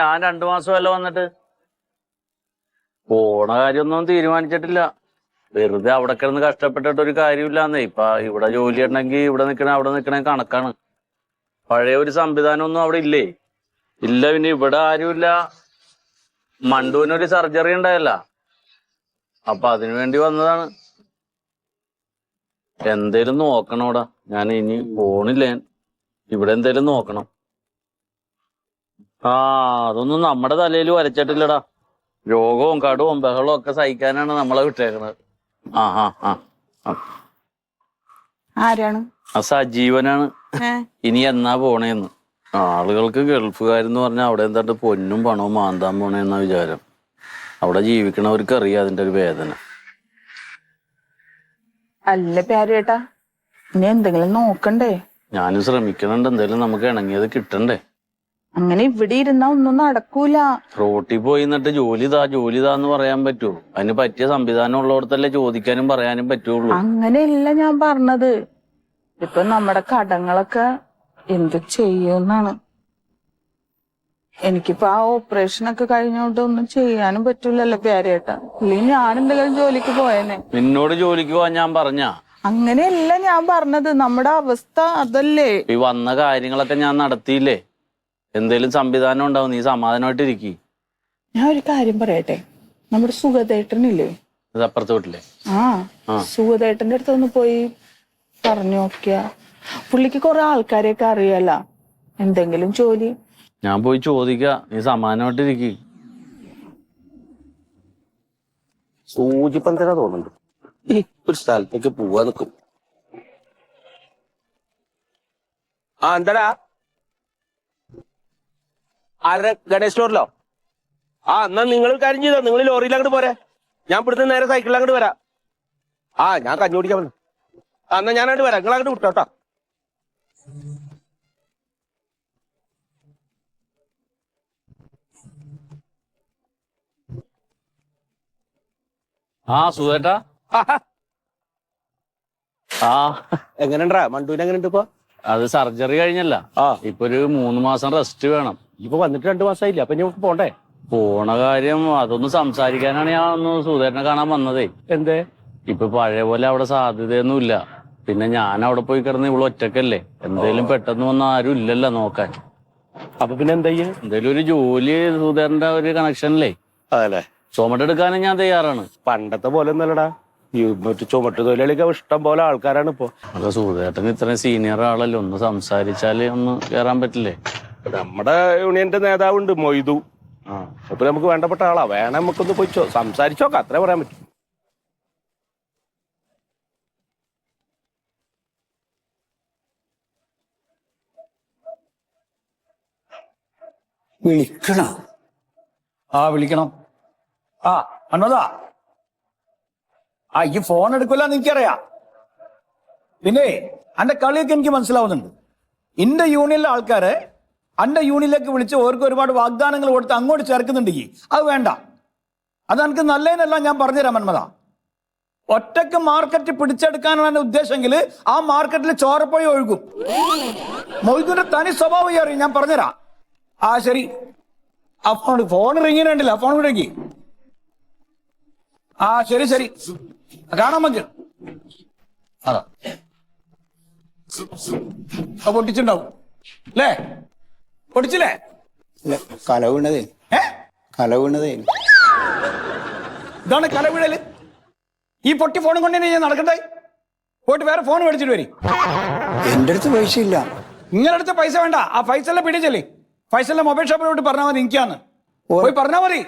ഞാൻ 2 മാസമല്ല വന്നിട്ട്. പോണ കാര്യമൊന്നും തീരുമാനിച്ചിട്ടില്ല. വെറുതെ അവിടെ കിടന്ന് കഷ്ടപ്പെട്ടിട്ട് ഒരു കാര്യമില്ലാന്നേ. ഇപ്പൊ ഇവിടെ ജോലി ഉണ്ടെങ്കിൽ ഇവിടെ നിക്കണേ അവിടെ നിക്കണേ കണക്കാണ്. പഴയ ഒരു സംവിധാനം ഒന്നും അവിടെ ഇല്ലേ. ഇല്ല, പിന്നെ ഇവിടെ ആരുമില്ല. മണ്ടുവിനൊരു സർജറി ഉണ്ടായല്ല, അപ്പൊ അതിനു വേണ്ടി വന്നതാണ്. എന്തേലും നോക്കണം ഇവിടെ. ഞാൻ ഇനി പോണില്ല. ഇവിടെ എന്തേലും നോക്കണം. അതൊന്നും നമ്മുടെ തലയിൽ വരച്ചിട്ടില്ലടാ. രോഗവും കടവും ബഹളവും ഒക്കെ സഹിക്കാനാണ് നമ്മളെ വിട്ടേക്കണത്. ആരാണ്? സജീവനാണ്. ഇനി എന്നാ പോണേന്ന്. ആളുകൾക്ക് ഗൾഫുകാരെന്ന് പറഞ്ഞാൽ അവിടെ എന്താണ്ട് പൊന്നും പണവും മാന്താൻ പോണേന്ന വിചാരം. അവിടെ ജീവിക്കണവർക്ക് അറിയാം അതിന്റെ ഒരു വേദന. അല്ല പ്യാരേട്ടാ, ഇനി എന്തെങ്കിലും നോക്കണ്ടേ? ഞാനും ശ്രമിക്കണുണ്ട്. എന്തെങ്കിലും നമുക്ക് ഇണങ്ങിയത് കിട്ടണ്ടേ. അങ്ങനെ ഇവിടെ ഇരുന്നാ ഒന്നും നടക്കൂല. റോട്ടിൽ പോയി എന്നിട്ട് ജോലിതാന്ന് പറയാൻ പറ്റുമോ? അതിന് പറ്റിയ സംവിധാനം ഉള്ളിടത്തല്ലേ ചോദിക്കാനും പറയാനും പറ്റുള്ളൂ. അങ്ങനെയല്ല ഞാൻ പറഞ്ഞത്. ഇപ്പൊ നമ്മുടെ കടങ്ങളൊക്കെ എന്ത് ചെയ്യുന്നാണ്. എനിക്കിപ്പോ ആ ഓപ്പറേഷനൊക്കെ കഴിഞ്ഞോണ്ട് ഒന്നും ചെയ്യാനും പറ്റൂലല്ലോ പ്യാരേട്ടാ. ഇല്ലെങ്കിൽ ഞാൻ എന്തെങ്കിലും ജോലിക്ക് പോയേനെ. നിന്നോട് ജോലിക്ക് പോവാൻ ഞാൻ പറഞ്ഞ? അങ്ങനെയല്ല ഞാൻ പറഞ്ഞത്. നമ്മുടെ അവസ്ഥ അതല്ലേ. ഈ വന്ന കാര്യങ്ങളൊക്കെ ഞാൻ നടത്തിയില്ലേ. എന്തേലും സംവിധാനം ഉണ്ടാവും. നീ സമാധാനമായിട്ടിരിക്കും. ഞാൻ ഒരു കാര്യം പറയട്ടെ. നമ്മുടെ സുഗതേട്ടനില്ലേ, ഇത് അപ്പുറത്തെ വീട്ടിലെ സുഗതേട്ടന്റെ അടുത്ത് ഒന്ന് പോയി പറഞ്ഞു നോക്കിയ. പുള്ളിക്ക് കുറെ ആൾക്കാരെയൊക്കെ അറിയാല. എന്തെങ്കിലും ജോലി ഞാൻ പോയി ചോദിക്ക. നീ സമാധാനമായിട്ടിരിക്കും. സൂചിപ്പന്തരാ തോന്നുന്നുണ്ട്. ഒരു സ്ഥലത്തേക്ക് പോവാ നിക്കും. എന്താടാ? ഗണേഷ് സ്റ്റോറിലോ? എന്നാ നിങ്ങൾ കാര്യം ചെയ്തോ. നിങ്ങൾ ലോറിയിൽ അങ്ങോട്ട് പോരെ. ഞാൻ ഇവിടുന്ന് നേരെ സൈക്കിളിൽ അങ്ങോട്ട് വരാം. ഞാൻ കഞ്ഞി കുടിക്കാൻ വന്നു. എന്നാ ഞാൻ അങ്ങോട്ട് വരാം. നിങ്ങൾ അങ്ങോട്ട് വിട്ടോട്ടോ. സുധേട്ടാ. എങ്ങനെണ്ടാ മണ്ടുവിന്? എങ്ങനെയുണ്ട് ഇപ്പൊ? അത് സർജറി കഴിഞ്ഞല്ല. ഇപ്പൊ ഒരു 3 മാസം റെസ്റ്റ് വേണം. ഇപ്പൊ വന്നിട്ട് 2 മാസമായില്ല. അപ്പൊ ഇനി പോണ്ടേ? പോണ കാര്യം അതൊന്ന് സംസാരിക്കാനാണ് ഞാൻ ഒന്ന് സുധേട്ടനെ കാണാൻ വന്നതേ. എന്തേ? ഇപ്പൊ പഴയ പോലെ അവിടെ സാധ്യതയൊന്നുമില്ല. പിന്നെ ഞാൻ അവിടെ പോയി കിടന്ന് ഇവിടെ ഒറ്റക്കല്ലേ. എന്തേലും പെട്ടെന്ന് വന്ന ആരും ഇല്ലല്ലോ നോക്കാൻ. അപ്പൊ പിന്നെ എന്താ? എന്തേലും ഒരു ജോലി സുധേട്ടന്റെ ഒരു കണക്ഷനില്ലേ. അതല്ലേ? ചുമട്ടെടുക്കാനും ഞാൻ തയ്യാറാണ്. പണ്ടത്തെ പോലെ ഒന്നല്ലടാ. ചുമട്ട് തൊഴിലാളിക്ക് ഇഷ്ടം പോലെ ആൾക്കാരാണ് ഇപ്പൊ. അല്ല, സുധേട്ടൻ ഇത്രയും സീനിയർ ആളല്ലേ. ഒന്ന് സംസാരിച്ചാല് ഒന്ന് കേറാൻ പറ്റില്ലേ? നമ്മുടെ യൂണിയന്റെ നേതാവുണ്ട് മൊയ്തു. അപ്പൊ നമുക്ക് വേണ്ടപ്പെട്ട ആളാ. വേണം നമുക്കൊന്ന് പോയി സംസാരിച്ചോക്കാം. അത്രേ പറയാൻ പറ്റും. വിളിക്കണം. വിളിക്കണം. അന്നതാ ഈ ഫോൺ എടുക്കില്ല എനിക്കറിയാം. പിന്നെ അന്റെ കളിയൊക്കെ എനിക്ക് മനസ്സിലാവുന്നുണ്ട്. എന്റെ യൂണിയനിലെ ആൾക്കാരെ അന്റെ യൂണിയനിലേക്ക് വിളിച്ച് ഓർക്ക് ഒരുപാട് വാഗ്ദാനങ്ങൾ കൊടുത്ത് അങ്ങോട്ട് ചേർക്കുന്നുണ്ടെങ്കിൽ അത് വേണ്ട. അത് എനിക്ക് നല്ലതിനല്ല ഞാൻ പറഞ്ഞുതരാം മന്മത. ഒറ്റക്ക് മാർക്കറ്റ് പിടിച്ചെടുക്കാനാണ് ഉദ്ദേശമെങ്കിൽ ആ മാർക്കറ്റിൽ ചോരപ്പഴി ഒഴുകും. മൊയ്തുവിന്റെ തനി സ്വഭാവം അറിയും. ഞാൻ പറഞ്ഞുതരാം. ശരി. ഫോൺ റിങ്ങിനുണ്ടല്ലോ. ഫോൺ വിടേക്ക്. ശരി ശരി, കാണാൻ പറ്റും. അതാ പൊട്ടിച്ചിണ്ടാവും അല്ലേ? പൊട്ടിച്ചില്ലേ? കല വീണതേ. കല വീണതേ. ഇതാണ് കല വീഴല്. ഈ പൊട്ടി ഫോണും കൊണ്ട് തന്നെ ഞാൻ നടക്കണ്ടേ? പോയിട്ട് വേറെ ഫോൺ മേടിച്ചിട്ട് വരി. എന്റെ അടുത്ത് പൈസ ഇല്ല. നിങ്ങളുടെ അടുത്ത് പൈസ വേണ്ട. ആ ഫൈസലിനെ പിടിച്ചല്ലേ. ഫൈസലിന്റെ മൊബൈൽ ഷോപ്പിലോട്ട് പറഞ്ഞാൽ മതി. എനിക്കാന്ന് പോയി പറഞ്ഞാൽ മതി.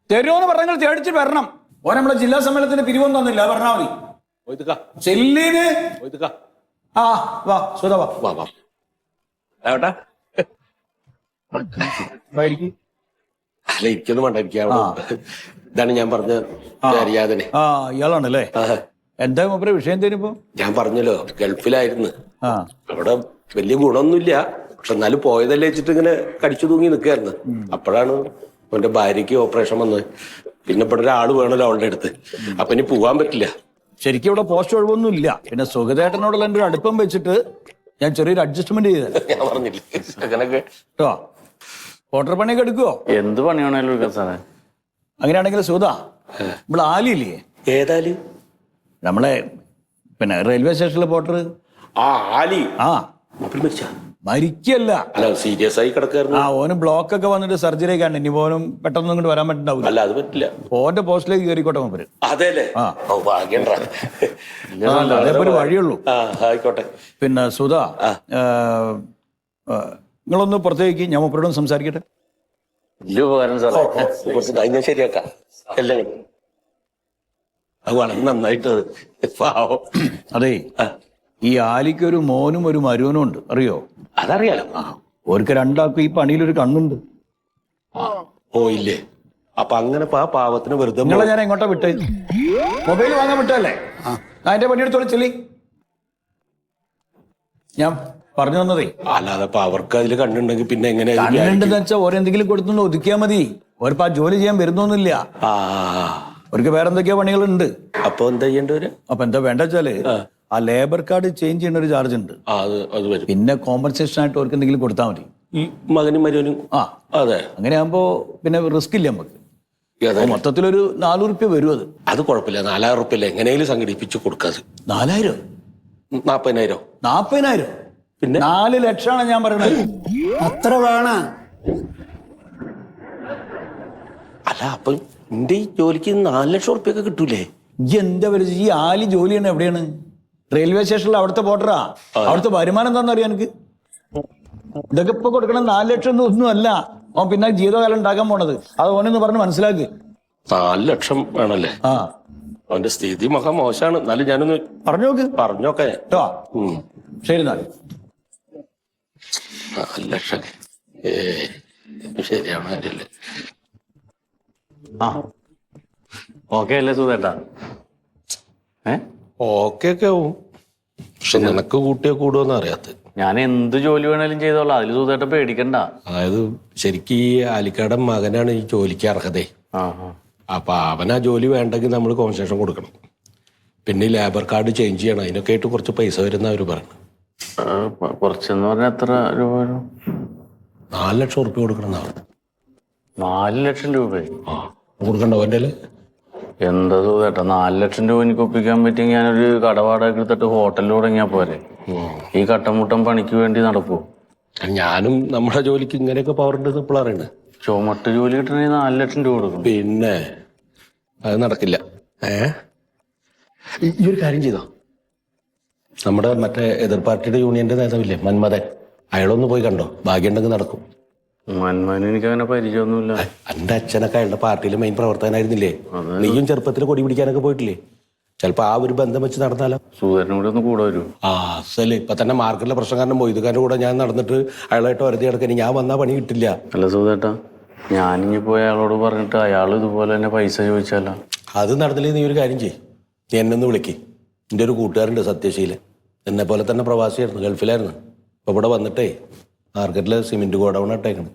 തരുമോന്ന് പറഞ്ഞാൽ തേടിച്ചിട്ട് വരണം. നമ്മളെ ജില്ലാ സമ്മേളനത്തിന് പിരിവൊന്നും തന്നില്ല. പറഞ്ഞാൽ മതി. ചെല്ലീന് വാ സുധ വാ. അല്ല, എനിക്കൊന്നും വേണ്ട. ഇതാണ് ഞാൻ പറഞ്ഞ അറിയാതെ. ഇയാളാണല്ലേ? എന്താ മൂപ്പരെ വിഷയം തരുമ്പോ? ഞാൻ പറഞ്ഞല്ലോ, ഗൾഫിലായിരുന്നു. അവിടെ വലിയ ഗുണമൊന്നുമില്ല. പക്ഷെ എന്നാലും പോയതല്ലേ വെച്ചിട്ട് ഇങ്ങനെ കടിച്ചു തൂങ്ങി നിൽക്കായിരുന്നു. അപ്പോഴാണ് അവന്റെ ഭാര്യയ്ക്ക് ഓപ്പറേഷൻ വന്നത്. പിന്നെ ഇവിടെ ഒരാള് വേണമല്ലോ അവളുടെ അടുത്ത്. അപ്പൊ ഇനി പോവാൻ പറ്റില്ല. ശരിക്കും ഇവിടെ പോസ്റ്റ് ഒഴിവൊന്നും ഇല്ല. പിന്നെ സുഗതേട്ടനോടുള്ള എന്റെ ഒരു അടുപ്പം വെച്ചിട്ട് ഞാൻ ചെറിയൊരു അഡ്ജസ്റ്റ്മെന്റ് ചെയ്ത. ഞാൻ പറഞ്ഞില്ലേ അങ്ങനൊക്കെ. പോട്ടർ പണിയൊക്കെ എടുക്കുവോ? എന്ത് പണിയാണല്ലോ എടുക്കാൻ സാറേ? അങ്ങനെയാണെങ്കിൽ സുധാ, ഇവിടെ ആലിയില്ലേ? ഏതാല്? നമ്മളെ പിന്നെ റെയിൽവേ സ്റ്റേഷനിലെ പോട്ടർ. ആ ആലി. ആ മരിച്ചാ? മരിക്കല്ല, അല്ല സീരിയസ് ആയി കിടക്കായിരുന്നു. ഓന് ബ്ലോക്ക് ഒക്കെ വന്നിട്ട് സർജറി ഒക്കെ ഉണ്ട്. ഇനി പോലും പെട്ടെന്ന് ഇങ്ങോട്ട് വരാൻ പറ്റുന്നുണ്ടാവില്ല. അല്ല അത് പറ്റില്ല. ഓന്റെ പോസ്റ്റിലേക്ക് കയറിക്കോട്ടെ മൂപ്പര്. അതെല്ലേ? ആ. ഓ ഭാഗ്യണ്ടാ. അതേപോലെ ഒരു വഴിയുള്ളൂ. ആ ആയിക്കോട്ടെ. പിന്നെ സുധാ, നിങ്ങളൊന്ന് പുറത്തേക്ക്, ഞാൻ മൂപ്പരോടും സംസാരിക്കട്ടെ. വലിയ ഉപകാരം സാറേ. കുറച്ച് ഞാൻ ശരിയാക്കാം എല്ലാം. അത് വളരെ നന്നായിട്ട് പാവം. അതെ, ഈ ആലിക്ക് ഒരു മോനും ഒരു മരുവനും ഉണ്ട്, അറിയോ? അതറിയാലോ. ഓർക്ക് രണ്ടാൾക്കും ഈ പണിയിലൊരു കണ്ണുണ്ട്. ഓ ഇല്ലേ? അപ്പൊ അങ്ങനെ ആ പാവത്തിന് വെറുതെ നിങ്ങളെ ഞാൻ എങ്ങോട്ടാ വിട്ടേ? മൊബൈൽ വാങ്ങാൻ വിട്ടല്ലേ? അതിന്റെ പണിയെടുത്തോളൂ ചെല്ലി. ഞാൻ പറഞ്ഞു തന്നതേ, അല്ലാതെ അപ്പൊ അവർക്ക് അതിൽ കണ്ണുണ്ടെങ്കിൽ പിന്നെ എങ്ങനെയാ? കണ്ണുണ്ടെന്ന് വെച്ചാൽ ഓരെന്തെങ്കിലും കൊടുത്തു ഒതുക്കിയാൽ മതി. ഓരിപ്പോ ആ ജോലി ചെയ്യാൻ വരുന്നൊന്നുമില്ല. ആ അവർക്ക് വേറെ എന്തൊക്കെയോ പണികളുണ്ട്. അപ്പൊ എന്താ ചെയ്യേണ്ടവര്? അപ്പൊ എന്താ വേണ്ട വെച്ചാല്, ആ ലേബർ കാർഡ് ചേഞ്ച് ചെയ്യുന്ന ഒരു ചാർജ് ഉണ്ട്. അത് വരും. പിന്നെ കോമ്പൻസേഷൻ ആയിട്ട് അവർക്ക് എന്തെങ്കിലും കൊടുത്താൽ മതി. ഈ മകനും മരുവനും. ആ അതെ. അങ്ങനെ ആകുമ്പോ പിന്നെ റിസ്ക് ഇല്ല നമുക്ക്. മൊത്തത്തിലൊരു 400 റുപ്യ വരും. അത് കുഴപ്പമില്ല. 4000 റുപ്യല്ലേ എങ്ങനെയും സംഘടിപ്പിച്ചു കൊടുക്കാത്. 4000? 40,000? 40,000? പിന്നെ 4 ലക്ഷമാണ് ഞാൻ പറയണത്. അത്ര വേണ? അല്ല അപ്പൊ എന്റെ ഈ ജോലിക്ക് 4 ലക്ഷം റുപ്യൊക്കെ കിട്ടൂലേ? എന്താ വരും? ഈ ആലി ജോലി ചെയ്യണ എവിടെയാണ്? റെയിൽവേ സ്റ്റേഷനിൽ അവിടുത്തെ പോട്ടറാ. അവിടുത്തെ വരുമാനം എന്താണെന്ന് അറിയാം എനിക്ക്. ഇതൊക്കെ ഇപ്പൊ കൊടുക്കണം 4 ലക്ഷം ഒന്നും അല്ല. ഓൻ പിന്നെ ജീവിതകാലം ഉണ്ടാക്കാൻ പോണത്. അത് ഓനെന്ന് പറഞ്ഞ് മനസ്സിലാക്കി. 4 ലക്ഷം വേണല്ലേ? ആ, അവന്റെ സ്ഥിതി മഹാ മോശമാണ്. എന്നാലും ഞാനൊന്ന് പറഞ്ഞു നോക്ക്. പറഞ്ഞോക്കെ. കേട്ടോ? ശരി എന്നാൽ. 4 ലക്ഷം ശരിയാണ് കാര്യല്ലേ? ആ ഓക്കെ അല്ലേ സുധേട്ടാ? ഓക്കെ ആവും. പക്ഷെ നിനക്ക് കൂട്ടിയാ കൂടുമെന്ന് അറിയാത്ത. ഞാൻ എന്ത് ജോലി വേണേലും ചെയ്തോളാം. അതിൽ സുധേട്ട പേടിക്കണ്ട. അതായത് ശരിക്കും ഈ ആലിക്കാടൻ മകനാണ് ഈ ജോലിക്ക് അർഹതേ. അപ്പൊ അവനാ ജോലി വേണ്ടെങ്കിൽ നമ്മൾ കോൺസെഷൻ കൊടുക്കണം. പിന്നെ ഈ ലേബർ കാർഡ് ചേഞ്ച് ചെയ്യണം. അതിനൊക്കെ ആയിട്ട് കുറച്ച് പൈസ വരുന്ന അവര് പറഞ്ഞു. കുറച്ചെന്ന് പറഞ്ഞാൽ എത്ര രൂപ വരും? 4 ലക്ഷം റുപ്യ കൊടുക്കണം. 4 ലക്ഷം രൂപ കൊടുക്കണ്ടോ അവൻ്റെ? എന്താ സുധേട്ടാ, 4 ലക്ഷം രൂപ എനിക്ക് ഒപ്പിക്കാൻ പറ്റിയെങ്കിൽ ഞാനൊരു കടവാടക എടുത്തിട്ട് ഹോട്ടലിൽ തുടങ്ങിയാൽ പോരെ? ഈ കട്ടമുട്ടം പണിക്ക് വേണ്ടി നടക്കൂ? ഞാനും നമ്മുടെ ജോലിക്ക് ഇങ്ങനെയൊക്കെ പവർ ഉണ്ടെന്ന് ഇപ്പോൾ അറിയണേ. ചുമട്ട് ജോലി കിട്ടണമെങ്കിൽ 4 ലക്ഷം രൂപ കൊടുക്കും. പിന്നെ അത് നടക്കില്ല. ഈ ഒരു കാര്യം ചെയ്തോ, നമ്മുടെ മറ്റേ എതിർ പാർട്ടിയുടെ യൂണിയന്റെ നേതാവില്ലേ മന്മഥൻ, അയാളൊന്ന് പോയി കണ്ടോ? ഭാഗ്യമുണ്ടെങ്കിൽ നടക്കും. മന്മഥൻ എനിക്ക് അങ്ങനെ പരിചയമൊന്നുമില്ല. എന്റെ അച്ഛനൊക്കെ അയാളുടെ പാർട്ടിയിലെ മെയിൻ പ്രവർത്തകനായിരുന്നില്ലേ? നീയും ചെറുപ്പത്തിൽ കൊടി പിടിക്കാനൊക്കെ പോയിട്ടില്ലേ? ചിലപ്പോ ആ ഒരു ബന്ധം വെച്ച് നടന്നാലോ? സുധേട്ടനും കൂടെ ഒന്ന് കൂടെ വരൂ. അസല് ഇപ്പൊ തന്നെ മാർക്കറ്റിലെ പ്രശ്നം കാരണം മൊയ്തുകാരൻ്റെ കൂടെ ഞാൻ നടന്നിട്ട് അയാളായിട്ട് വരുതി കിടക്കാൻ ഞാൻ വന്നാ പണി കിട്ടില്ല. അല്ല സുധേട്ടാ, ഞാനിങ്ങി പോയി അയാളോട് പറഞ്ഞിട്ട് അയാൾ ഇതുപോലെ തന്നെ പൈസ ചോദിച്ചാലോ? അത് നടന്നില്ലേ? നീ ഒരു കാര്യം ചെയ്യ്, നീ എന്നെ ഒന്ന് വിളിക്ക്. എൻ്റെ ഒരു കൂട്ടുകാരുണ്ട് സത്യശീലൻ, എന്നെ പോലെ തന്നെ പ്രവാസിയായിരുന്നു, ഗൾഫിലായിരുന്നു. ഇപ്പൊ ഇവിടെ വന്നിട്ടേ മാർക്കറ്റിലെ സിമെന്റ് ഗോഡൗൺ ഇട്ടേക്കണം.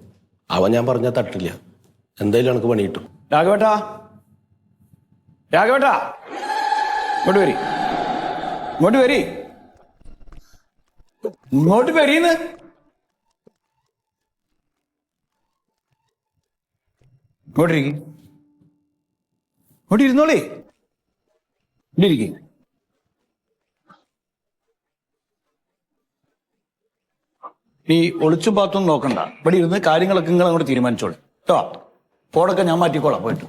അവൻ ഞാൻ പറഞ്ഞാൽ തട്ടില്ല. എന്തായാലും എനിക്ക് പണി കിട്ടും. രാഘവേട്ടാ, രാഘവേട്ടാ, ഇങ്ങോട്ട് വരി, ഇങ്ങോട്ട് വരി, ഇങ്ങോട്ട് വരീന്ന്. ഇങ്ങോട്ടിരിക്കും, ഇങ്ങോട്ട് ഇരുന്നോളേ, ഇരിക്കും. ഈ ഒളിച്ചും പാത്തൊന്നും നോക്കണ്ട. ഇവിടെ ഇരുന്ന് കാര്യങ്ങളൊക്കെ നിങ്ങൾ അങ്ങോട്ട് തീരുമാനിച്ചോളൂ കേട്ടോ. ഫോണൊക്കെ ഞാൻ മാറ്റിക്കോളാം പോയിട്ട്.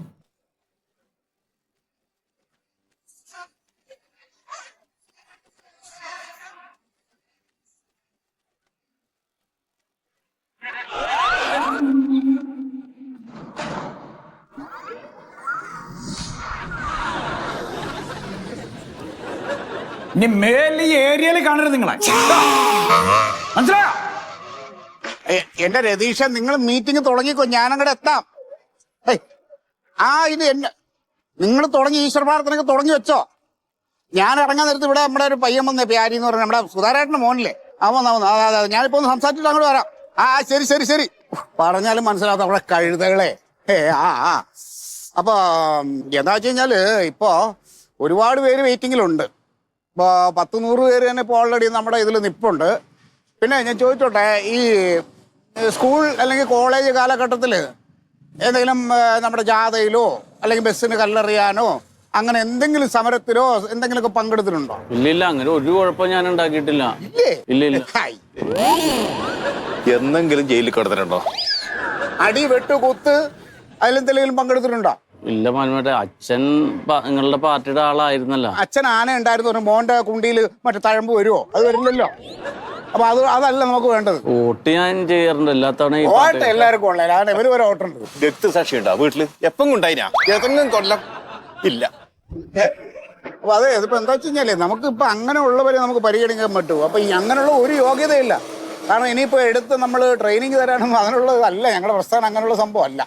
ഇനി മേലെ ഈ ഏരിയയിൽ കാണരുത് നിങ്ങളെ, മനസ്സിലായോ? എന്റെ രതീഷ, നിങ്ങൾ മീറ്റിംഗ് തുടങ്ങിക്കോ, ഞാനങ്ങടെ എത്താം. ഇത് എന്നെ നിങ്ങൾ തുടങ്ങി ഈശ്വര പ്രാർത്ഥനയൊക്കെ തുടങ്ങി വെച്ചോ. ഞാൻ ഇറങ്ങാൻ നേരത്ത് ഇവിടെ നമ്മുടെ ഒരു പയ്യൻ വന്നേ, പ്യാരി എന്ന് പറഞ്ഞ നമ്മുടെ സുധാരേട്ടന്റെ മോനില്ലേ, അതെ ഞാനിപ്പോ ഒന്ന് സംസാരിച്ചിട്ട് അങ്ങോട്ട് വരാം. ശരി ശരി ശരി. പറഞ്ഞാലും മനസ്സിലാത്ത അവിടെ കഴുതകളെ. അപ്പൊ എന്താ വെച്ച് കഴിഞ്ഞാല് ഇപ്പോ ഒരുപാട് പേര് വെയിറ്റിങ്ങിലുണ്ട്. ഇപ്പൊ 10-100 പേര് തന്നെ ഇപ്പൊ ഓൾറെഡി നമ്മുടെ ഇതിൽ നിപ്പുണ്ട്. പിന്നെ ഞാൻ ചോദിച്ചോട്ടെ, ഈ സ്കൂൾ അല്ലെങ്കിൽ കോളേജ് കാലഘട്ടത്തിൽ എന്തെങ്കിലും നമ്മുടെ ജാഥയിലോ അല്ലെങ്കിൽ ബസ്സിന് കല്ലെറിയാനോ അങ്ങനെ എന്തെങ്കിലും സമരത്തിലോ എന്തെങ്കിലുമൊക്കെ പങ്കെടുത്തിട്ടുണ്ടോ? ഇല്ല അങ്ങനെ ഒരു കുഴപ്പം ഞാൻ ഉണ്ടാക്കിയിട്ടില്ല. ഇല്ലേ? ഇല്ല. ഹായ്. എന്തെങ്കിലും ജയിലിൽ കിടന്നിട്ടുണ്ടോ? അടി വെട്ടു കുത്ത് അതിലെന്തെങ്കിലും പങ്കെടുത്തിട്ടുണ്ടോ? ഇല്ല മാനുവേട്ട, അച്ഛൻ നിങ്ങളുടെ പാർട്ടിയുടെ ആളായിരുന്നല്ലോ. അച്ഛൻ ആന ഉണ്ടായിരുന്നു പറഞ്ഞു മോന്റെ കുണ്ടിയിൽ മറ്റേ തഴമ്പ് വരുമോ? അത് വരില്ലല്ലോ. അപ്പൊ അതല്ല നമുക്ക് വേണ്ടത്. വോട്ട് ഞാൻ ചെയ്യാറുണ്ട് എല്ലാ തവണ. ഓട്ടെ എല്ലാവർക്കും ഉള്ള ഇവര് ഒരു ഓട്ടുണ്ട്. രക്തസാക്ഷി ഉണ്ടാ വീട്ടില്? എപ്പം ഉണ്ടായിനാ? ഏതെങ്കിലും കൊല്ലം ഇല്ല. അപ്പൊ അതെ, ഇതിപ്പോ എന്താ വെച്ച് കഴിഞ്ഞാലേ നമുക്ക് ഇപ്പൊ അങ്ങനെ ഉള്ളവരെ നമുക്ക് പരിഗണിക്കാൻ പറ്റുമോ? അപ്പൊ ഈ അങ്ങനെയുള്ള ഒരു യോഗ്യതയില്ല. കാരണം ഇനിയിപ്പോ എടുത്ത് നമ്മൾ ട്രെയിനിങ് തരാനൊന്നും അതിനുള്ളതല്ല ഞങ്ങളുടെ പ്രസ്ഥാനം. അങ്ങനെയുള്ള സംഭവം അല്ല.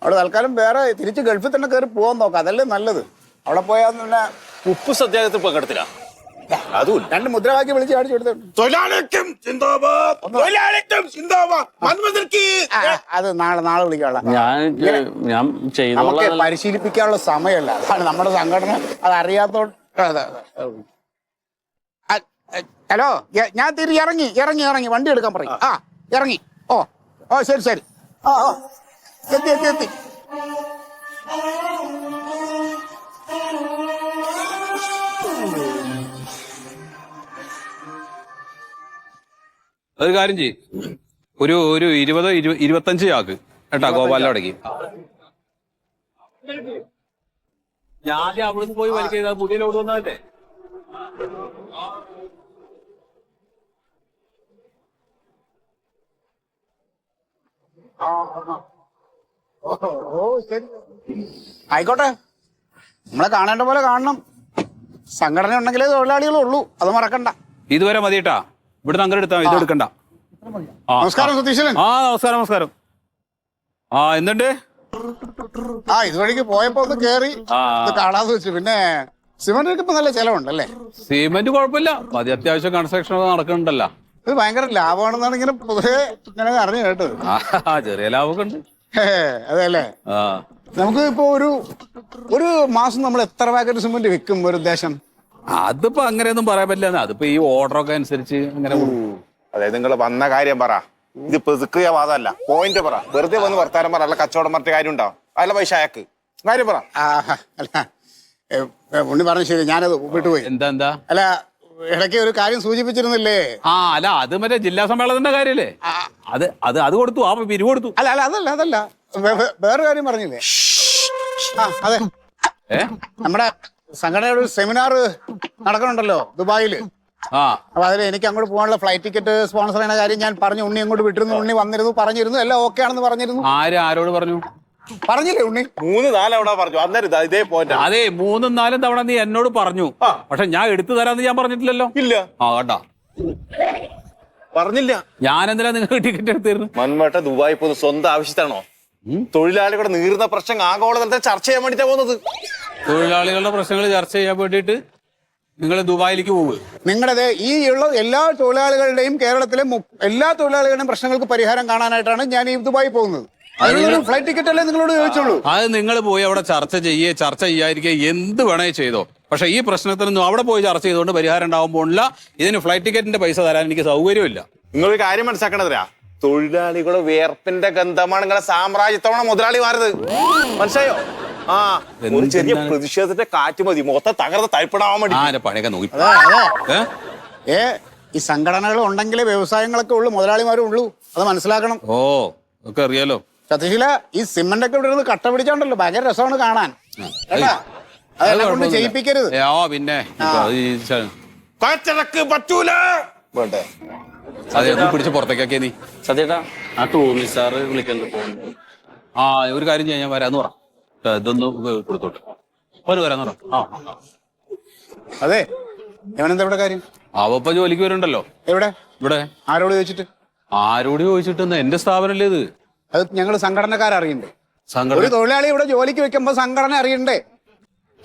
അവിടെ തൽക്കാലം വേറെ തിരിച്ച് ഗൾഫിൽ തന്നെ കയറി പോകാൻ നോക്കാം. അതല്ലേ നല്ലത്. അവിടെ പോയാൽ പിന്നെ ഉപ്പ് സത്യാഗ്രഹത്തിൽ പങ്കെടുത്തില്ല. അതും രണ്ട് മുദ്രാവാക്യം വിളിച്ച് കാണിച്ചു കൊടുത്തു. അത് നാളെ വിളിക്കാനുള്ള ഞാൻ നമുക്ക് പരിശീലിപ്പിക്കാനുള്ള സമയമല്ല. അതാണ് നമ്മുടെ സംഘടന. അത് അറിയാത്തോണ്ട്. ഹലോ, ഞാൻ ഇറങ്ങി വണ്ടി എടുക്കാൻ പറയും. ഇറങ്ങി. ഓ ശരി. എത്തി. ഒരു കാര്യം ചെയ്യും, ഒരു 20-25 ആക്ക് കേട്ടാ ഗോപാലടക്ക്. ഞാൻ അവിടുന്ന് പോയി വലിക്കുക പുതിയ ലോഡ് വന്നതല്ലേ. ശരി, ആയിക്കോട്ടെ. നമ്മളെ കാണേണ്ട പോലെ കാണണം. സംഘടന ഉണ്ടെങ്കിലേ തൊഴിലാളികളും ഉള്ളൂ, അത് മറക്കണ്ട. ഇതുവരെ മതിട്ടാ. ഇവിടുന്ന് അങ്ങനെ എടുത്താ ഇത് എടുക്കണ്ട. നമസ്കാരം സതീശൻ. നമസ്കാരം. എന്തുണ്ട്? ഇതുവഴിക്ക് പോയപ്പോ ഒന്ന് കേറി കാണാതെ വെച്ചു. പിന്നെ സിമന്റ് ഇപ്പൊ നല്ല ചെലവുണ്ടല്ലേ? സിമെന്റ് കുഴപ്പമില്ല, മതി. അത്യാവശ്യം കൺസ്ട്രക്ഷൻ ഒക്കെ നടക്കുന്നുണ്ടല്ലോ. ഇത് ഭയങ്കര ലാഭമാണെന്നാണ് ഇങ്ങനെ പൊതുവെ ഇങ്ങനെ അറിഞ്ഞു കേട്ടത്. ചെറിയ ലാഭമൊക്കെ ഉണ്ട്. അതെ അല്ലേ? നമുക്ക് ഇപ്പൊ ഒരു മാസം നമ്മൾ എത്ര പാക്കറ്റ് സിമന്റ് വിൽക്കും ഒരു ഉദ്ദേശം? അതിപ്പോ അങ്ങനെയൊന്നും പറയാൻ പറ്റില്ല. അതിപ്പോ ഈ ഓർഡറൊക്കെ അനുസരിച്ച് അങ്ങനെ. അതായത് നിങ്ങൾ വന്ന കാര്യം പറ. ഇത് പെതുക്കിയ വാദമല്ല, പോയിന്റ് പറ. വെറുതെ വന്ന് വർത്താനം പറ. അല്ല കച്ചവടം മറ്റേ കാര്യം ഉണ്ടാവും. അല്ല പൈസ അയക്ക് കാര്യം പറ. അല്ല ഉണ്ണി പറഞ്ഞു ശരി, ഞാനത് വിട്ടുപോയി. എന്താ അല്ല ഇടയ്ക്ക് ഒരു കാര്യം സൂചിപ്പിച്ചിരുന്നില്ലേ? അല്ല അത് മറ്റേ ജില്ലാ സമ്മേളനത്തിന്റെ കാര്യല്ലേ? അത് കൊടുത്തു. പിരിവ് കൊടുത്തു. അല്ല അതല്ല വേറെ കാര്യം പറഞ്ഞില്ലേ? അതെ, നമ്മുടെ സംഘടനയുടെ ഒരു സെമിനാർ നടക്കണുണ്ടല്ലോ ദുബായില്. അപ്പൊ അതിൽ എനിക്ക് അങ്ങോട്ട് പോകാനുള്ള ഫ്ലൈറ്റ് ടിക്കറ്റ് സ്പോൺസർ ചെയ്യുന്ന കാര്യം ഞാൻ പറഞ്ഞു. ഉണ്ണി അങ്ങോട്ട് വിട്ടിരുന്നു. ഉണ്ണി വന്നിരുന്നു, പറഞ്ഞിരുന്നു, എല്ലാം ഓക്കെ ആണെന്ന് പറഞ്ഞിരുന്നു. ആരോട് പറഞ്ഞു? പറഞ്ഞില്ലേ ഉണ്ണി? 3-4 തവണ പറഞ്ഞു. അന്നേരം ഇതേ പോയിന്റ്. അതെ, 3-4 തവണ നീ എന്നോട് പറഞ്ഞു. പക്ഷെ ഞാൻ എടുത്തു തരാന്ന് ഞാൻ പറഞ്ഞിട്ടില്ലല്ലോ. ഇല്ല. കേട്ടാ, പറഞ്ഞില്ല. ഞാൻ എന്തിനാ നിങ്ങൾക്ക് ടിക്കറ്റ് എടുത്തിരുന്നു? മന്മേട്ട ദുബായി പോകുന്നത് സ്വന്തം ആവശ്യത്താണോ? തൊഴിലാളികളുടെ നീറുന്ന പ്രശ്നം ആഗോളതലത്തിൽ ചർച്ച ചെയ്യാൻ വേണ്ടിട്ടാ പോകുന്നത്. തൊഴിലാളികളുടെ പ്രശ്നങ്ങൾ ചർച്ച ചെയ്യാൻ വേണ്ടിയിട്ട് നിങ്ങൾ ദുബായിലേക്ക് പോകുക. നിങ്ങളുടെ ഈ ഉള്ള എല്ലാ തൊഴിലാളികളുടെയും കേരളത്തിലെ എല്ലാ തൊഴിലാളികളുടെയും പ്രശ്നങ്ങൾക്ക് പരിഹാരം കാണാനായിട്ടാണ് ഞാൻ ഈ ദുബായി പോകുന്നത്. അതിനൊരു ഫ്ലൈറ്റ് ടിക്കറ്റ് അല്ലേ നിങ്ങളോട് ചോദിച്ചുള്ളൂ. അത് നിങ്ങൾ പോയി അവിടെ ചർച്ച ചെയ്യാതിരിക്കുക, എന്ത് വേണേ ചെയ്തോ. പക്ഷെ ഈ പ്രശ്നത്തിനൊന്നും അവിടെ പോയി ചർച്ച ചെയ്തുകൊണ്ട് പരിഹാരം ഉണ്ടാവാൻ പോണില്ല. ഇതിന് ഫ്ലൈറ്റ് ടിക്കറ്റിന്റെ പൈസ തരാൻ എനിക്ക് സൗകര്യമില്ല. നിങ്ങളൊരു കാര്യം മനസ്സിലാക്കണതിരാ, തൊഴിലാളികളുടെ വേർപ്പിന്റെ ഗന്ധമാണ് നിങ്ങളെ സാമ്രാജ്യത്തവണ മുതലാളി മാറുന്നത്. മനസ്സിലായോ? ഒരു ചെറിയ പ്രതിഷേധത്തിന്റെ കാറ്റ് മതി മൊത്തം തകർന്ന് തരിപ്പടാവാൻ വേണ്ടി. പണിയൊക്കെ നോക്കി. ഈ സംഘടനകൾ ഉണ്ടെങ്കിലേ വ്യവസായങ്ങളൊക്കെ ഉള്ളൂ, മുതലാളിമാരും ഉള്ളൂ. അത് മനസ്സിലാക്കണം. ഒക്കെ അറിയാലോ. സത്യശീല, ഈ സിമന്റ് ഒക്കെ ഇവിടെ കട്ട പിടിച്ചോണ്ടല്ലോ ഭയങ്കര രസമാണ് കാണാൻ. അതെല്ലാം കൊണ്ട് ചെയ്യിപ്പിക്കരുത്. പിന്നെ പറ്റൂല വേണ്ടേ? അതെ, പിടിച്ച് പുറത്തേക്കാക്കിയ നീ. സത്യേട്ടാ, ടോമി സാറ് വിളിക്കണ്ട് പോകുന്നു. ഒരു കാര്യം ചെയ്യാൻ ഞാൻ വരാന്ന് പറ. ഇതൊന്ന് കൊടുത്തോട്ട് വരാന്ന് പറ. അതെ, ഇവനെന്താ ഇവിടെ കാര്യം? അവപ്പ ജോലിക്ക് വരുന്നുണ്ടല്ലോ. എവിടെ? ഇവിടെ. ആരോട് ചോദിച്ചിട്ട്? ആരോട് ചോദിച്ചിട്ട്? എന്റെ സ്ഥാപനല്ലേ ഇത്. അത് ഞങ്ങൾ സംഘടനക്കാരറിയണ്ടേ? ഒരു തൊഴിലാളി ഇവിടെ ജോലിക്ക് വെക്കുമ്പോ സംഘടന അറിയണ്ടേ?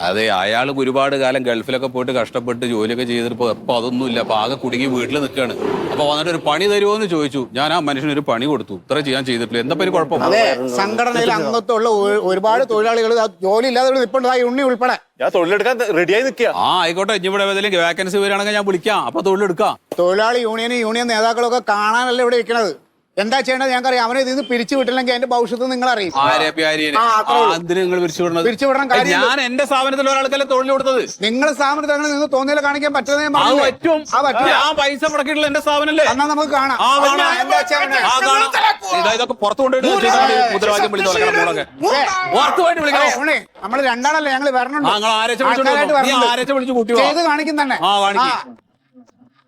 അതെ, അയാൾ ഒരുപാട് കാലം ഗൾഫിലൊക്കെ പോയിട്ട് കഷ്ടപ്പെട്ട് ജോലിയൊക്കെ ചെയ്തിപ്പോ എപ്പൊ അതൊന്നുമില്ല. അപ്പൊ ആകെ കുടുങ്ങി വീട്ടിൽ നിൽക്കുകയാണ്. അപ്പൊ വന്നിട്ട് ഒരു പണി തരുമോ എന്ന് ചോദിച്ചു. ഞാൻ ആ മനുഷ്യന് ഒരു പണി കൊടുത്തു. ഇത്ര ചെയ്യാൻ ചെയ്തിട്ടില്ല. എന്താ പേര് കുഴപ്പം? അതെ, സംഘടനയിൽ അംഗത്വമുള്ള ഒരുപാട് തൊഴിലാളികൾ ജോലി ഇല്ലാതെ നിൽപ്പുണ്ട്. ഉണ്ണി ഉൾപ്പെടെ. ഞാൻ തൊഴിലെടുക്കാൻ റെഡിയായി നിൽക്കുക. ആയിക്കോട്ടെ, ഇനി ഇവിടെ ഏതെങ്കിലും വേക്കൻസി വരികയാണെങ്കിൽ ഞാൻ വിളിക്കാം. അപ്പൊ തൊഴിലെടുക്കാം. തൊഴിലാളി യൂണിയൻ നേതാക്കളൊക്കെ കാണാനല്ല ഇവിടെ ഇരിക്കണത്. എന്താ ചെയ്യേണ്ടത് ഞങ്ങൾക്കറിയാം. അവനെ ഇതിന്ന് പിരിച്ചു വിട്ടില്ലെങ്കിൽ അതിന്റെ ഭവിഷ്യത്ത് നിങ്ങൾ അറിയും. പിരിച്ചുവിടണം. കാര്യം ഞാൻ എന്റെ സ്ഥാപനത്തിൽ ഒരാൾക്കല്ലേ തൊഴിൽ കൊടുത്തത്. നിങ്ങളെ സ്ഥാപനത്തിൽ അങ്ങനെ നിന്ന് തോന്നിയാൽ കാണിക്കാൻ പറ്റുന്നേ പൈസ മുടക്കിയിട്ടുള്ള എന്റെ സ്ഥാപനല്ലേ. എന്നാ നമുക്ക് കാണാം. ഇതൊക്കെ പുറത്തു കൊണ്ടുപോയിട്ട് മുദ്രാവാക്യം നമ്മള് രണ്ടാണല്ലേ ഞങ്ങള് വരണുണ്ട് ചെയ്ത് കാണിക്കും തന്നെ.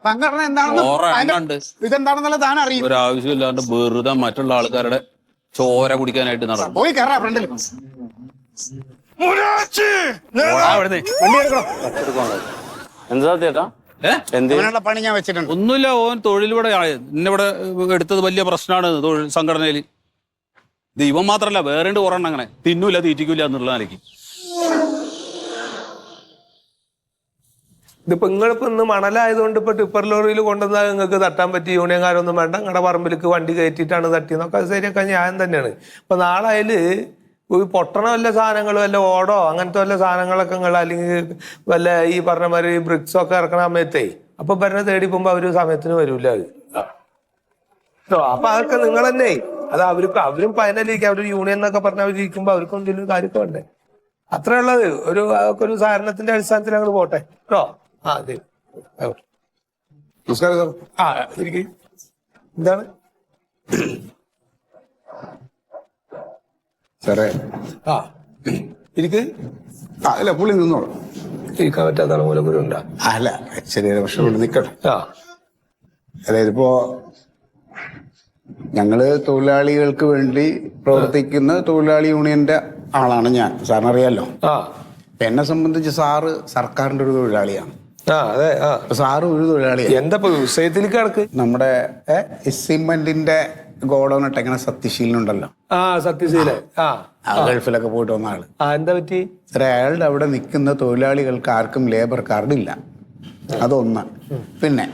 സംഘടന എന്താണെന്ന് ഇതെന്താണെന്നുള്ള താൻ അറിയും. ഒരാവശ്യമില്ലാണ്ട് വെറുതെ മറ്റുള്ള ആൾക്കാരുടെ ചോര കുടിക്കാനായിട്ട് നടക്കും. പോയി കയറാ ഫ്രണ്ടിൽ. എന്താ ചേട്ടാ എന്തിനുള്ള പണി ഞാൻ വെച്ചിട്ടുണ്ട്. ഒന്നുമില്ല, ഓൻ തൊഴിലിവിടെ ഇന്നിവിടെ എടുത്തത് വലിയ പ്രശ്നമാണ് തൊഴിൽ സംഘടനയിൽ. ദൈവം മാത്രല്ല വേറെ കുറെ അങ്ങനെ തിന്നൂല തീറ്റിക്കൂല എന്നുള്ള നിലയ്ക്ക്. ഇതിപ്പോ നിങ്ങളിപ്പോ ഇന്ന് മണലായതുകൊണ്ട് ഇപ്പൊ ടിപ്പർ ലോറിയിൽ കൊണ്ടുവന്നാൽ നിങ്ങൾക്ക് തട്ടാൻ പറ്റി യൂണിയൻകാരൊന്നും വേണ്ട, നിങ്ങളുടെ പറമ്പിലേക്ക് വണ്ടി കയറ്റിയിട്ടാണ് തട്ടിയെന്നൊക്കെ അത് ശരിയൊക്കെ ന്യായം തന്നെയാണ്. ഇപ്പൊ നാളെ അതില് പൊട്ടണ വല്ല സാധനങ്ങൾ വല്ല ഓടോ അങ്ങനത്തെ വല്ല സാധനങ്ങളൊക്കെ നിങ്ങൾ അല്ലെങ്കിൽ വല്ല ഈ പറഞ്ഞ മാതിരി ബ്രിക്സോ ഒക്കെ ഇറക്കണ സമയത്തേ അപ്പൊ ഭരണ തേടി പോകുമ്പോ അവര് സമയത്തിന് വരൂല അത്. അപ്പൊ അതൊക്കെ നിങ്ങൾ തന്നെ അത് അവരും പതിനല്ലേക്ക് അവര് യൂണിയൻ എന്നൊക്കെ പറഞ്ഞ അവർ ഇരിക്കുമ്പോ അവർക്കും എന്തെങ്കിലും കാര്യമൊക്കെ വേണ്ടേ. അത്രേ ഉള്ളത്. ഒരു സഹകരണത്തിന്റെ അടിസ്ഥാനത്തിൽ ഞങ്ങൾ പോട്ടെ കേട്ടോ. ആ അതെ നമസ്കാരം സാർ. ആ ഇരിക്ക്. എന്താണ് സാറേ? ആ ഇരിക്ക്. അല്ല പുള്ളി നിന്നോളൂ. ഇരിക്കാൻ പറ്റാത്ത മൂലക്കുരു ഉണ്ടാ? അല്ല ശരിയാണ്, പക്ഷെ ഇവിടെ നിൽക്കട്ടെ. ആ അതായത് ഇപ്പോ ഞങ്ങള് തൊഴിലാളികൾക്ക് വേണ്ടി പ്രവർത്തിക്കുന്ന തൊഴിലാളി യൂണിയന്റെ ആളാണ് ഞാൻ. സാറിന് അറിയാലോ. ആ എന്നെ സംബന്ധിച്ച് സാറ് സർക്കാരിന്റെ ഒരു തൊഴിലാളിയാണ്. ആ അതെ. ആ സാറ് ഒരു തൊഴിലാളിയാണ്. എന്താ വിഷയത്തിലേക്ക് കിടക്ക്? നമ്മുടെ സിമെന്റിന്റെ ഗോഡൌൺ ഇട്ടെങ്ങനെ സത്യശീലനുണ്ടല്ലോ. ആ സത്യശീല. ആ ഗൾഫിലൊക്കെ പോയിട്ട് വന്ന ആള്. ആ എന്താ പറ്റി? അയാളുടെ അവിടെ നിൽക്കുന്ന തൊഴിലാളികൾക്ക് ആർക്കും ലേബർ കാർഡില്ല. അതൊന്ന്. പിന്നെ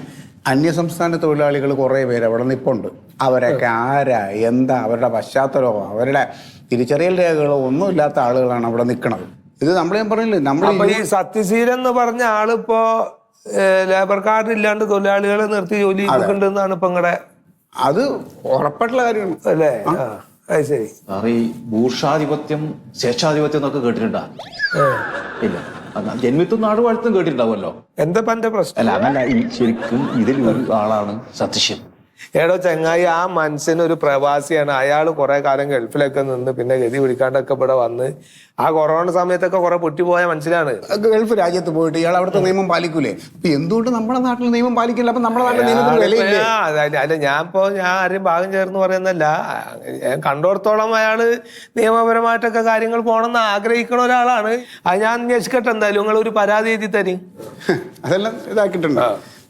അന്യസംസ്ഥാന തൊഴിലാളികൾ കുറെ പേര് അവിടെ നിൽപ്പുണ്ട്. അവരൊക്കെ ആരാ എന്താ അവരുടെ പശ്ചാത്തലമോ അവരുടെ തിരിച്ചറിയൽ രേഖകളോ ഒന്നും ഇല്ലാത്ത ആളുകളാണ് അവിടെ നിൽക്കുന്നത്. ഇത് നമ്മൾ ഞാൻ പറഞ്ഞില്ലേ, നമ്മൾ ഈ സത്യശീലൻ എന്ന് പറഞ്ഞ ആളിപ്പോ ലേബർ കാർഡ് ഇല്ലാണ്ട് തൊഴിലാളികളെ നിർത്തി ജോലി ചെയ്തിട്ടുണ്ടെന്നാണ് ഇപ്പൊ നിങ്ങളുടെ അത് ഉറപ്പായിട്ടുള്ള കാര്യമാണ് അല്ലേ? അത് ശരി. ഈ ഭൂഷാധിപത്യം സ്വേച്ഛാധിപത്യം എന്നൊക്കെ കേട്ടിട്ടുണ്ടാ? ഇല്ല, ജന്മിത്വം നാട് വാഴ്ത്തും കേട്ടിട്ടുണ്ടാവുമല്ലോ. എന്താ എന്റെ പ്രശ്നം? അല്ല അങ്ങനല്ല, ഈ ശരിക്കും ഇതിൽ ഒരു ആളാണ് സത്യശീലൻ. ഏടോ ചങ്ങായി, ആ മനുഷ്യനൊരു പ്രവാസിയാണ്. അയാൾ കുറെ കാലം ഗൾഫിലൊക്കെ നിന്ന് പിന്നെ ഗതി പിടിക്കാണ്ടൊക്കെ ഇവിടെ വന്ന് ആ കൊറോണ സമയത്തൊക്കെ കുറെ പൊട്ടിപ്പോയ മനസ്സിലാണ്. ഗൾഫ് രാജ്യത്ത് പോയിട്ട് ഇയാൾ അവിടുത്തെ നിയമം പാലിക്കൂലേ? അപ്പൊ എന്തുകൊണ്ട് നമ്മുടെ നാട്ടിൽ നിയമം പാലിക്കില്ല? അപ്പൊ നമ്മുടെ നാട്ടിൽ നിയമത്തിന് വിലയില്ലേ? അല്ല ഞാൻ ആരും ഭാഗം ചേർന്ന് പറയുന്നല്ല. കണ്ടോടത്തോളം അയാള് നിയമപരമായിട്ടൊക്കെ കാര്യങ്ങൾ പോകണമെന്ന് ആഗ്രഹിക്കുന്ന ഒരാളാണ്. അത് ഞാൻ അന്വേഷിക്കട്ടെ. എന്തായാലും നിങ്ങൾ ഒരു പരാതി എഴുതി തരും. അതെല്ലാം ഇതാക്കിയിട്ടുണ്ട്.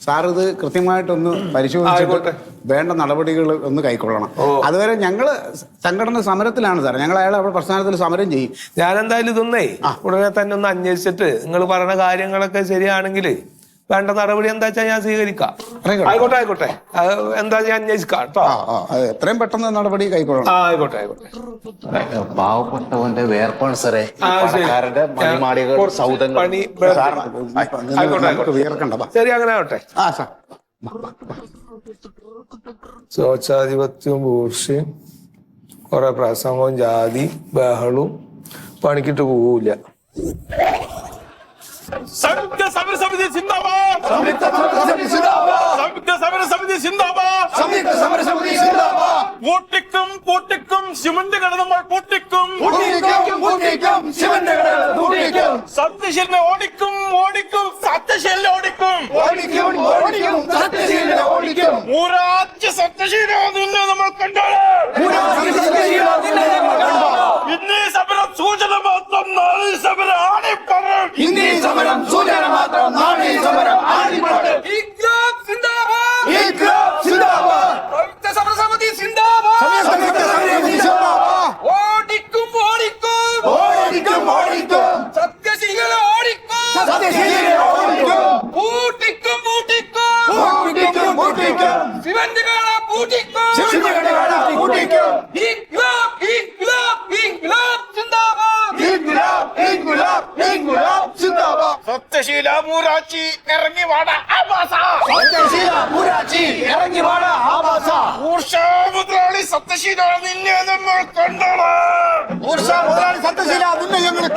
സാർ ഇത് കൃത്യമായിട്ടൊന്ന് പരിശോധിച്ചിട്ട് വേണ്ട നടപടികൾ ഒന്ന് കൈക്കൊള്ളണം. അതുവരെ ഞങ്ങള് സംഘടന സമരത്തിലാണ് സാർ. ഞങ്ങൾ അയാളെ അവിടെ പ്രസ്ഥാനത്തിൽ സമരം ചെയ്യും. ഞാൻ എന്തായാലും ഇതൊന്നേ ഉടനെ തന്നെ ഒന്ന് അന്വേഷിച്ചിട്ട് നിങ്ങൾ പറയുന്ന കാര്യങ്ങളൊക്കെ ശരിയാണെങ്കിൽ വേണ്ട നടപടി എന്താ വെച്ചാൽ ഞാൻ സ്വീകരിക്കാം. ആയിക്കോട്ടെ. എന്താ ഞാൻ അന്വേഷിക്കാം കേട്ടോ. എത്രയും പെട്ടെന്ന് നടപടി കൈക്കൊള്ളണം. ആയിക്കോട്ടെ. പാവപ്പെട്ടവന്റെ വേർപ്പാണ് സാറേ. ശരി, അങ്ങനെ ആവട്ടെ. സ്വേച്ഛാധിപത്യവും ബൂർഷയും കുറെ പ്രസംഗവും ജാതി ബഹളവും പണിക്കിട്ട് പോവില്ല. സംയുക്ത സമരസമിതി സിന്ദാബാദ്. സംയുക്ത സമരസമിതി സിന്ദാബാദ്. സംയുക്ത സമരസമിതി സിന്ദാബാദ്. സംയുക്ത സമരസമിതി സിന്ദാബാദ്. പൂട്ടിക്കും സിമന്റ് കട നമ്മൾ പൂട്ടിക്കും സിമന്റ് കട പൂട്ടിക്കും. സത്യശീലനെ ഓടിക്കും സത്യശീലനെ ഓടിക്കും സത്യശീലനെ ഓടിക്കും. മൂരാജ്യ സത്യശീല നിന്നെ നമ്മൾ കണ്ടാണ്. ഇന്നീ സമരം സൂചന മാത്രം, നാളെ സമരം ആണിപ്പറം. ഇന്നീ സമരം സൂചന മാത്രം, നാളെ സമരം ആണിപ്പറം. ഇൻക്ലാബ് സിന്ദാബാദ്. ഇൻക്ലാബ് സിന്ദാബാദ്. സംയുക്ത സമരസമിതി സിന്ദാബാദ്. സംയുക്ത സമരസമിതി സിന്ദാബാദ്. ഓടിക്കും സത്യശീലനെ ഓടിക്കും സത്യശീലനെ ഓടിക്കും. പൂട്ടിക്കും സിമന്റ് കട പൂട്ടിക്കും ഇൻക്ലാബ് സിന്ദാബാദ്. സത്യശീല മൂരാച്ചി ഇറങ്ങി വാടാ ആവാസ. സത്യശീല മൂരാച്ചി ഇറങ്ങി വാടാ ആവാസ. ഊർഷാമുദ്ര സത്യശീല നിന്നെ ഞങ്ങൾ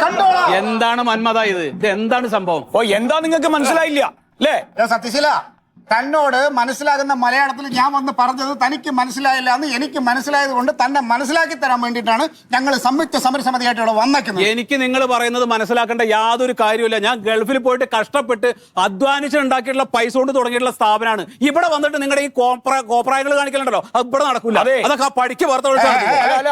കണ്ടോളാം. എന്താണ് മന്മത ഇത് എന്താണ് സംഭവം? ഓ എന്താ നിങ്ങൾക്ക് മനസ്സിലായില്ല അല്ലേ? സത്യശീല തന്നോട് മനസ്സിലാകുന്ന മലയാളത്തിൽ ഞാൻ വന്ന് പറഞ്ഞത് തനിക്ക് മനസ്സിലായില്ല എന്ന് എനിക്ക് മനസ്സിലായത് കൊണ്ട് തന്നെ മനസ്സിലാക്കി തരാൻ വേണ്ടിയിട്ടാണ് ഞങ്ങൾ സംയുക്ത സമരസമിതിയായിട്ട് ഇവിടെ വന്നേക്കുന്നത്. എനിക്ക് നിങ്ങൾ പറയുന്നത് മനസ്സിലാക്കേണ്ട യാതൊരു കാര്യമില്ല. ഞാൻ ഗൾഫിൽ പോയിട്ട് കഷ്ടപ്പെട്ട് അധ്വാനിച്ച് ഉണ്ടാക്കിയിട്ടുള്ള പൈസ കൊണ്ട് തുടങ്ങിയിട്ടുള്ള സ്ഥാപനമാണ്. ഇവിടെ വന്നിട്ട് നിങ്ങളുടെ ഈ കോപ്രായങ്ങൾ കാണിക്കലുണ്ടല്ലോ, അത് ഇവിടെ നടക്കില്ല. അതൊക്കെ പഠിക്ക്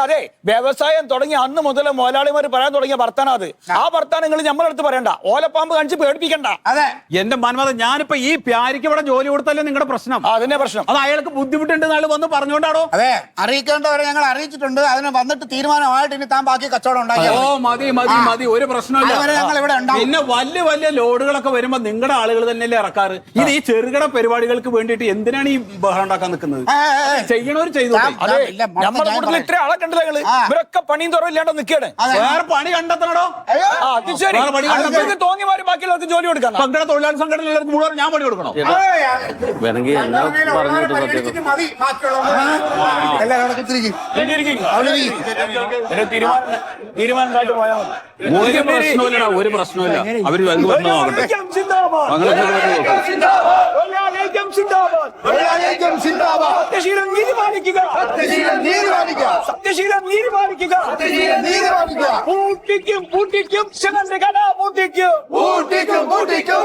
അതെ, വ്യവസായം തുടങ്ങി അന്ന് മുതൽ മുതലാളിമാർ പറയാൻ തുടങ്ങിയ വർത്താനം അത്. ആ വർത്താനം നിങ്ങൾ നമ്മളടുത്ത് പറയണ്ട, ഓലപ്പാമ്പ് കാണിച്ച് പേടിപ്പിക്കണ്ട. അതെ എന്റെ മന്മത, ഞാനിപ്പോ ഈ പ്യാരിക്ക് ഇവിടെ ജോലി കൊടുത്തല്ലേ നിങ്ങളുടെ പ്രശ്നം? അതിന്റെ പ്രശ്നം അത് അയാൾക്ക് ബുദ്ധിമുട്ടുണ്ട് നാളെ വന്ന് പറഞ്ഞോണ്ടാണോ? അതെ, അറിയിക്കേണ്ടവരെ ഞങ്ങൾ അറിയിച്ചിട്ടുണ്ട്. അതിന് വന്നിട്ട് തീരുമാനമായിട്ട് ഇനി താൻ ബാക്കി കച്ചവടം ഉണ്ടാക്കി. ഓ മതി മതി മതി, ഒരു പ്രശ്നമില്ല. ഞങ്ങൾ ഇവിടെ ഉണ്ടാവും. പിന്നെ വലിയ വലിയ ലോഡുകളൊക്കെ വരുമ്പോ നിങ്ങളുടെ ആളുകൾ തന്നെയല്ലേ ഇറക്കാറ്. ഇത് ഈ ചെറുകിട പരിപാടികൾക്ക് വേണ്ടിയിട്ട് എന്തിനാണ് ഈ ബഹളം ഉണ്ടാക്കാൻ നിൽക്കുന്നത്? ചെയ്യണവർ ചെയ്തു. നമ്മുടെ കൂട്ടത്തിൽ ഇത്ര ആളെ കണ്ടില്ല ഞങ്ങള്. ഇവരൊക്കെ പണിയും തുറവില്ലാണ്ട് നിൽക്കുകയാണ്. വേറെ പണി കണ്ടെത്തണോ? തോന്നിമാര് ബാക്കിയുള്ളവർക്ക് ജോലി കൊടുക്കണം. പങ്കെടുത്ത തൊഴിലാളി സംഘടനകൾക്ക് മുഴുവൻ ഞാൻ പണി കൊടുക്കണോ? വേണമെങ്കിൽ എന്നാ പറഞ്ഞിട്ട് സത്യം. ഒരു പ്രശ്നമില്ലടാ, ഒരു പ്രശ്നമില്ല. അവര് എന്ത് പറഞ്ഞു നോക്കട്ടെ. സത്യശീലം നീതി പാലിക്കുക. പൂട്ടിക്കും പൂട്ടിക്കും പൂട്ടിക്കും